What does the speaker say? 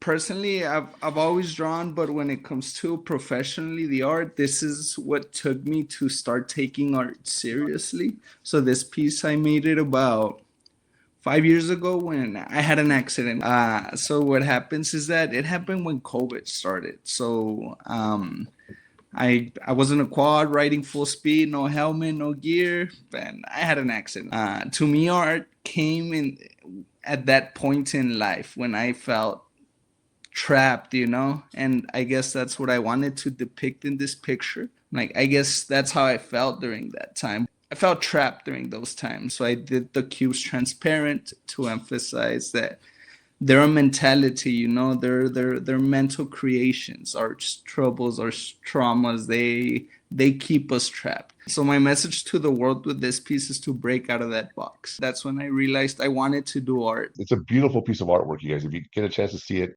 Personally, I've always drawn, but when it comes to professionally the art, this is what took me to start taking art seriously. So this piece I made it about 5 years ago when I had an accident. So what happens is that it happened when COVID started. So I was in a quad riding full speed, no helmet, no gear, and I had an accident. To me, art came in at that point in life when I felt trapped, and I guess that's what I wanted to depict in this picture. Like, I guess that's how I felt during that time. I felt trapped during those times, so I did the cubes transparent to emphasize that their mentality, their mental creations, our troubles, our traumas, they keep us trapped. So my message to the world with this piece is to break out of that box. That's when I realized I wanted to do art. It's a beautiful piece of artwork, you guys. If you get a chance to see it,